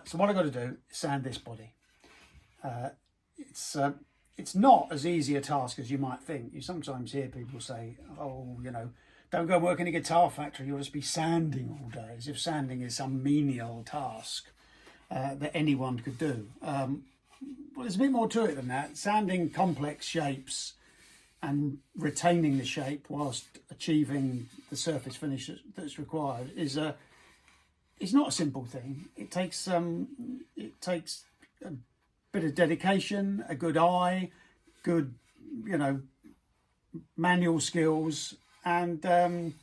So what I've got to do is sand this body. It's not as easy a task as you might think. You sometimes hear people say, oh, you know, don't go work in a guitar factory, you'll just be sanding all day, as if sanding is some menial task that anyone could do. Well, there's a bit more to it than that. Sanding complex shapes and retaining the shape whilst achieving the surface finish that's required is not a simple thing. It takes a bit of dedication, a good eye, good, you know, manual skills, and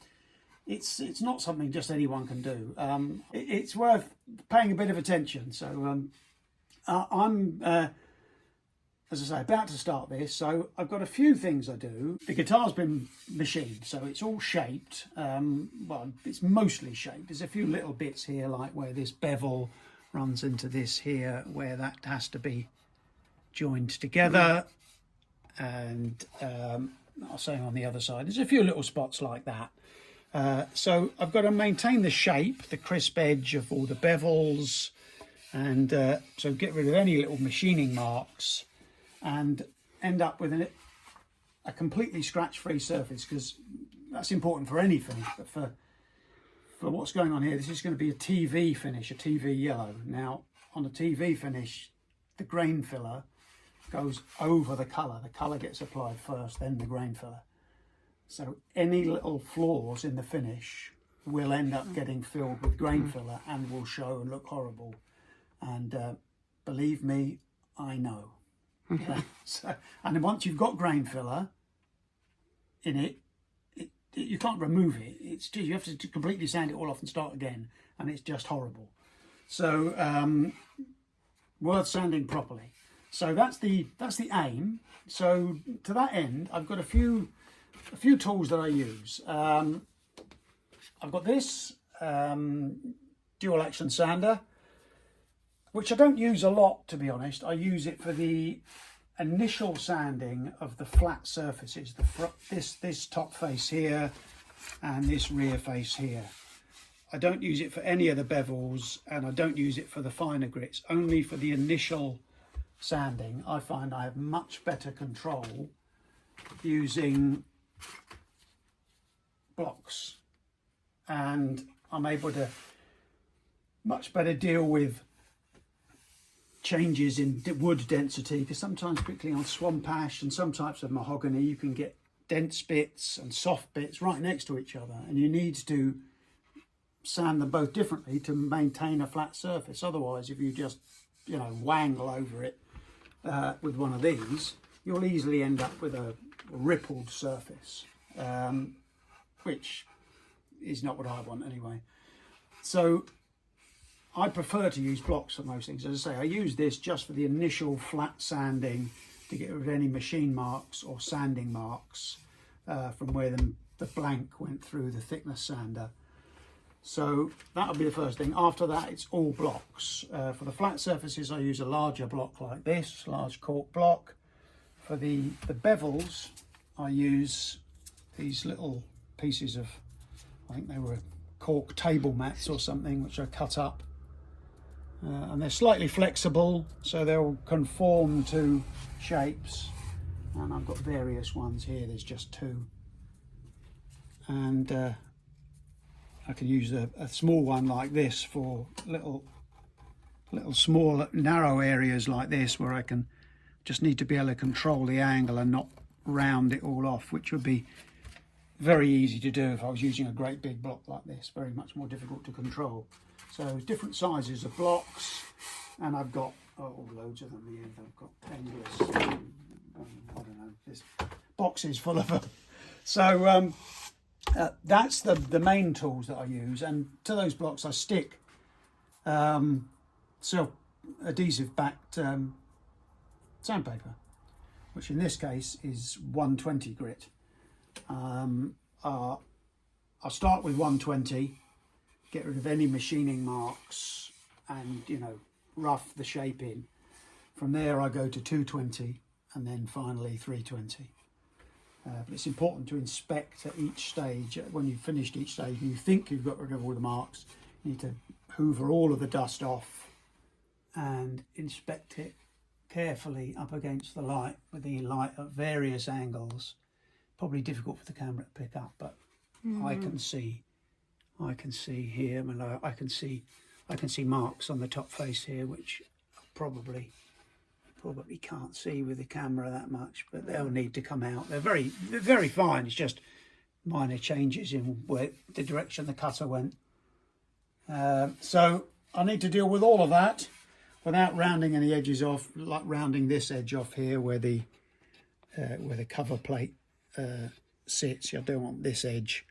it's not something just anyone can do. It's worth paying a bit of attention. So I'm, as I say, about to start this. So I've got a few things I do. The guitar's been machined, so it's all shaped. Well, it's mostly shaped. There's a few little bits here, like where this bevel runs into this here, where that has to be joined together. And I'll say on the other side, there's a few little spots like that. So I've got to maintain the shape, the crisp edge of all the bevels, and so get rid of any little machining marks and end up with a completely scratch-free surface, because that's important for any finish. But for what's going on here, this is going to be a TV finish, a TV yellow. Now, on a TV finish, the grain filler goes over the colour. The colour gets applied first, then the grain filler. So any little flaws in the finish will end up getting filled with grain filler and will show and look horrible. And believe me, I know. And then once you've got grain filler in it, you can't remove it. It's just, you have to completely sand it all off and start again, and it's just horrible. So worth sanding properly. So that's the aim. So to that end, I've got a few tools that I use. I've got this dual action sander, which I don't use a lot, to be honest. I use it for the initial sanding of the flat surfaces, this top face here and this rear face here. I don't use it for any of the bevels, and I don't use it for the finer grits, only for the initial sanding. I find I have much better control using blocks, and I'm able to much better deal with changes in wood density, because sometimes, particularly on swamp ash and some types of mahogany, you can get dense bits and soft bits right next to each other, and you need to sand them both differently to maintain a flat surface. Otherwise, if you just, you know, wangle over it with one of these, you'll easily end up with a rippled surface, which is not what I want anyway. So I prefer to use blocks for most things. As I say, I use this just for the initial flat sanding to get rid of any machine marks or sanding marks from where the blank went through the thickness sander. So that'll be the first thing. After that, it's all blocks. For the flat surfaces, I use a larger block like this, large cork block. For the bevels, I use these little pieces of, I think they were cork table mats or something, which I cut up. And they're slightly flexible, so they'll conform to shapes. And I've got various ones here, there's just two. And I can use a small one like this for little small narrow areas like this, where I can just need to be able to control the angle and not round it all off, which would be very easy to do if I was using a great big block like this. Very much more difficult to control. So different sizes of blocks, and I've got loads of them here. I've got endless, I don't know, this boxes full of them. So that's the main tools that I use, and to those blocks I stick self adhesive backed sandpaper, which in this case is 120 grit. I'll start with 120, get rid of any machining marks and, you know, rough the shape in. From there I go to 220 and then finally 320. But it's important to inspect at each stage. When you've finished each stage and you think you've got rid of all the marks, you need to hoover all of the dust off and inspect it carefully up against the light with the light at various angles. Probably difficult for the camera to pick up, but I can see here, I can see marks on the top face here, which probably can't see with the camera that much, but they'll need to come out. They're very fine. It's just minor changes in where the direction the cutter went. So I need to deal with all of that without rounding any edges off, like rounding this edge off here where the cover plate sits. I don't want this edge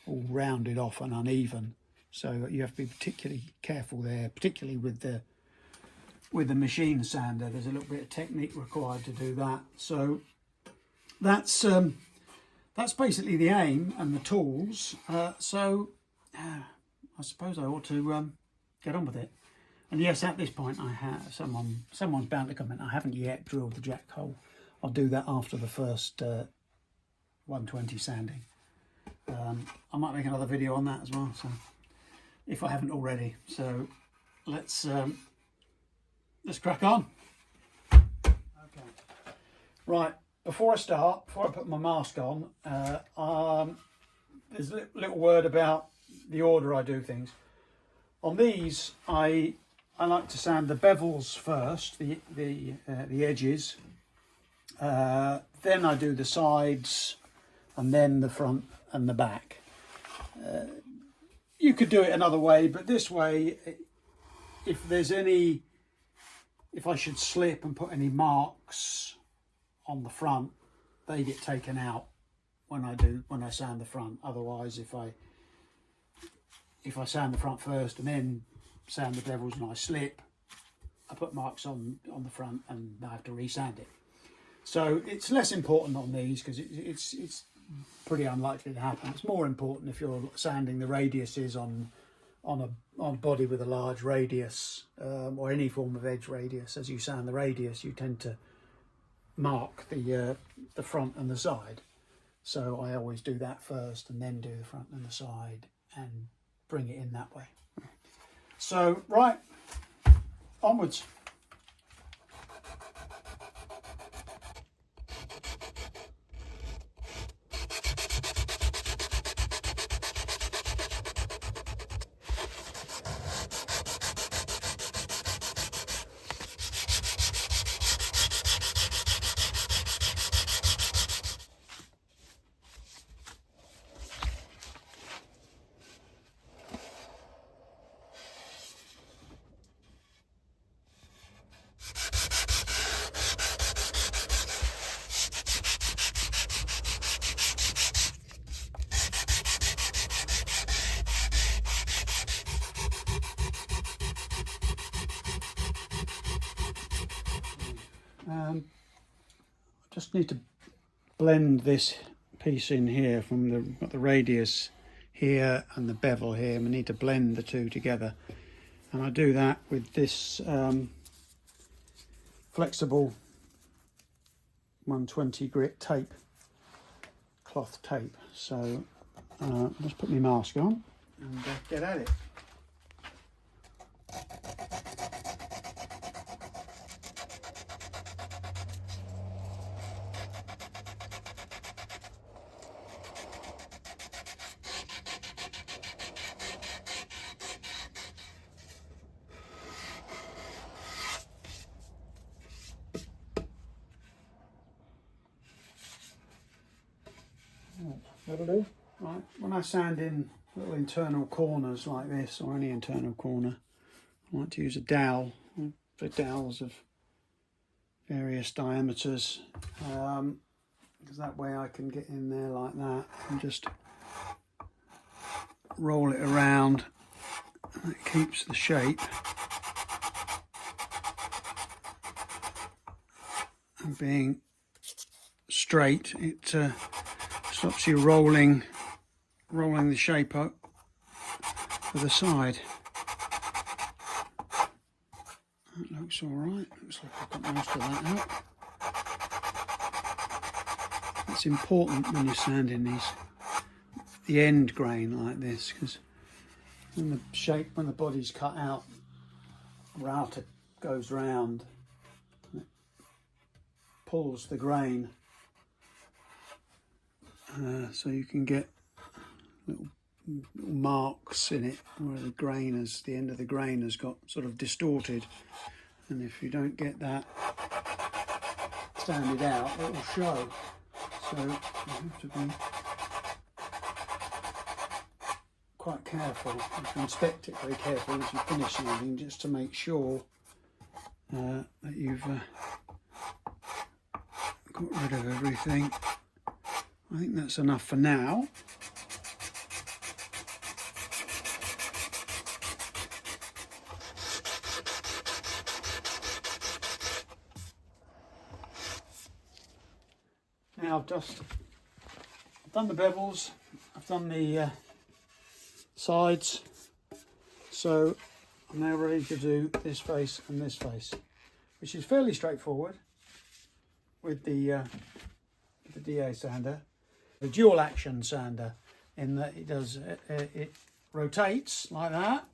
all rounded off and uneven, so you have to be particularly careful there, particularly with the machine sander. There's a little bit of technique required to do that. So that's basically the aim and the tools. I suppose I ought to get on with it. And yes, at this point I have someone's bound to comment. I haven't yet drilled the jack hole. I'll do that after the first 120 sanding. I might make another video on that as well, so if I haven't already. So let's crack on. Okay. Right, before I put my mask on, there's a little word about the order I do things. On these, I like to sand the bevels first, the edges. Then I do the sides, and then the front and the back. You could do it another way, but this way, if I should slip and put any marks on the front, they get taken out when I sand the front. Otherwise, if I sand the front first and then sand the bevels and I slip, I put marks on the front and I have to resand it. So it's less important on these because it's pretty unlikely to happen. It's more important if you're sanding the radiuses on a body with a large radius, or any form of edge radius. As you sand the radius, you tend to mark the front and the side. So I always do that first and then do the front and the side and bring it in that way. So right, onwards. Just need to blend this piece in here from the radius here and the bevel here. We need to blend the two together, and I do that with this flexible 120 grit tape, cloth tape. So let's put my mask on and get at it. That'll do. Right, when I sand in little internal corners like this, or any internal corner, I like to use a dowel for dowels of various diameters, because that way I can get in there like that and just roll it around, and it keeps the shape. And being straight, it stops you rolling the shape up to the side. That looks all right. Looks like I've got most of that out. It's important when you're sanding the end grain like this, because when the body's cut out, or outer goes round, it pulls the grain, so you can get little marks in it where the grain has, the end of the grain has got sort of distorted, and if you don't get that sanded out, it will show. So you have to be quite careful. You have to inspect it very carefully as you finish something, just to make sure that you've got rid of everything. I think that's enough for now. Now I've done the bevels, I've done the sides, so I'm now ready to do this face and this face, which is fairly straightforward with the DA sander, the dual action sander, in that it does it rotates like that.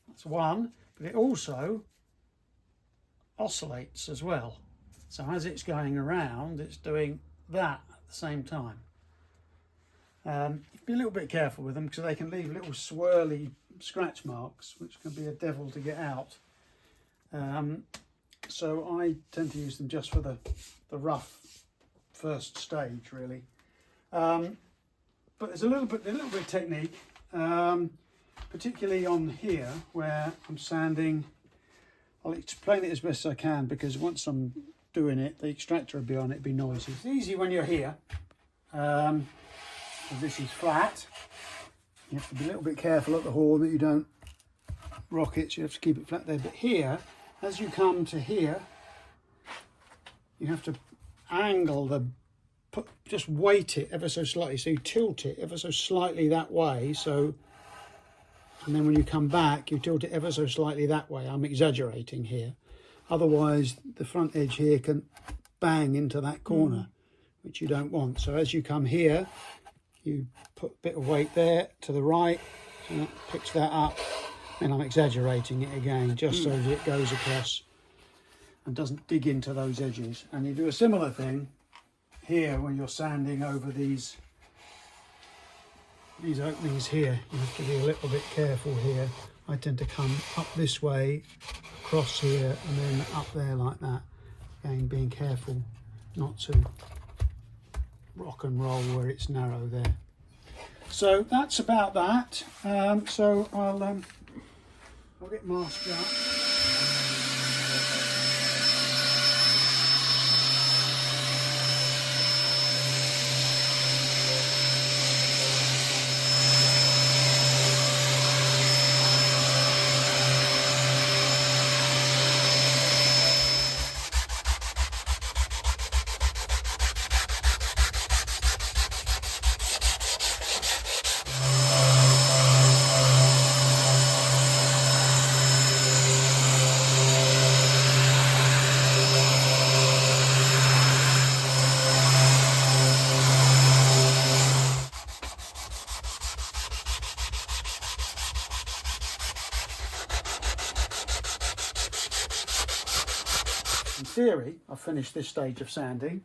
That's one, but it also oscillates as well. So as it's going around, it's doing that at the same time. Be a little bit careful with them because they can leave little swirly scratch marks, which can be a devil to get out. So I tend to use them just for the rough first stage, really. But there's a little bit of technique, particularly on here where I'm sanding. I'll explain it as best I can, because once I'm doing it, the extractor will be on, it'd be noisy. It's easy when you're here. This is flat. You have to be a little bit careful at the horn that you don't rock it, so you have to keep it flat there. But here, as you come to here, you have to angle just weight it ever so slightly, so you tilt it ever so slightly that way, so, and then when you come back you tilt it ever so slightly that way. I'm exaggerating here, otherwise the front edge here can bang into that corner, which you don't want. So as you come here, you put a bit of weight there to the right, so that picks that up, and I'm exaggerating it again just so that it goes across and doesn't dig into those edges. And you do a similar thing here when you're sanding over these openings here. You have to be a little bit careful here. I tend to come up this way, across here, and then up there like that. Again, being careful not to rock and roll where it's narrow there. So that's about that. So I'll get masked up. In theory, I've finished this stage of sanding,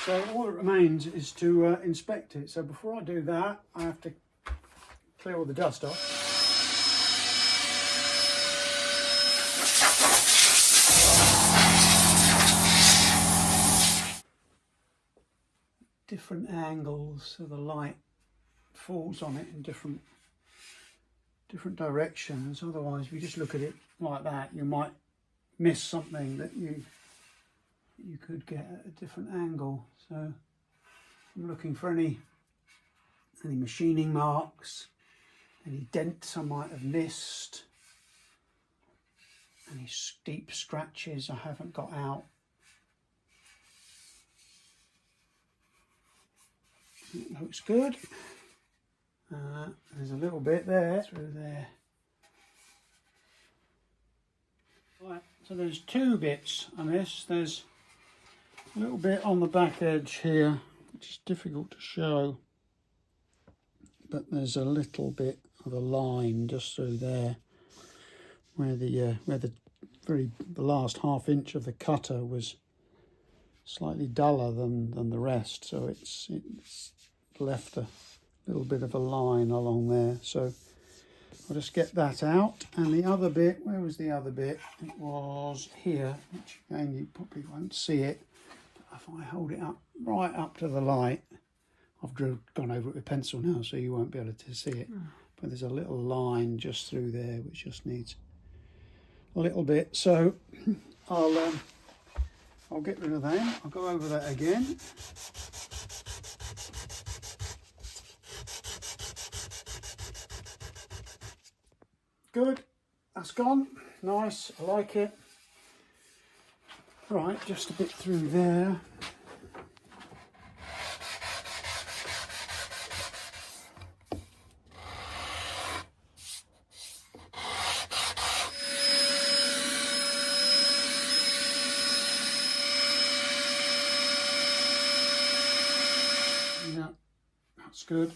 so all that remains is to inspect it. So before I do that, I have to clear all the dust off. Different angles, so the light falls on it in different directions. Otherwise, if you just look at it like that, you might miss something that you could get at a different angle. So I'm looking for any machining marks, any dents I might have missed, any deep scratches I haven't got out. It looks good. There's a little bit there through there. Right, so there's two bits on this. There's a little bit on the back edge here, which is difficult to show, but there's a little bit of a line just through there where the the last ½ inch of the cutter was slightly duller than the rest, so it's left a little bit of a line along there. So I'll just get that out. And the other bit, where was the other bit? It was here, which again you probably won't see it. But if I hold it up right up to the light, I've gone over it with pencil now, so you won't be able to see it. But there's a little line just through there which just needs a little bit. So I'll get rid of that. I'll go over that again. Good, that's gone. Nice, I like it. Right, just a bit through there. Yeah, that's good.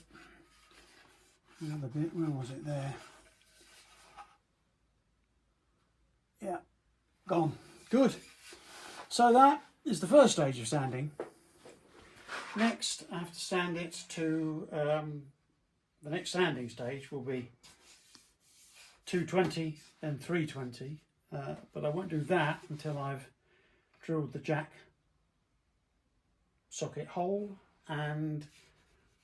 Another bit, where was it there? Yeah, gone. Good. So that is the first stage of sanding. Next, I have to sand it to, the next sanding stage will be 220, then 320. But I won't do that until I've drilled the jack socket hole, and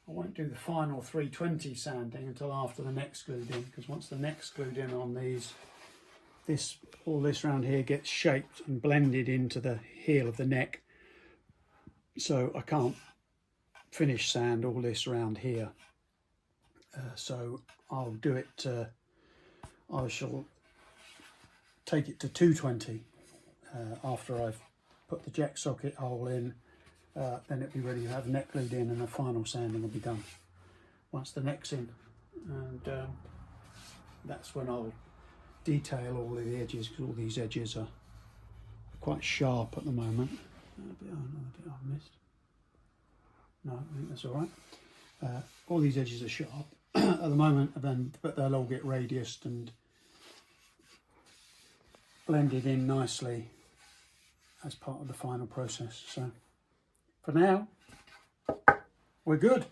I won't do the final 320 sanding until after the neck's glued in, because once the neck's glued in on these, all this round here gets shaped and blended into the heel of the neck, so I can't finish sand all this around here. So I'll do it, I shall take it to 220 after I've put the jack socket hole in. Then it'll be ready to have neck glued in, and the final sanding will be done once the neck's in, and that's when I'll detail all of the edges, because all these edges are quite sharp at the moment. Another bit I've missed. No, I think that's all right. All these edges are sharp at the moment, but they'll all get radiused and blended in nicely as part of the final process. So for now, we're good.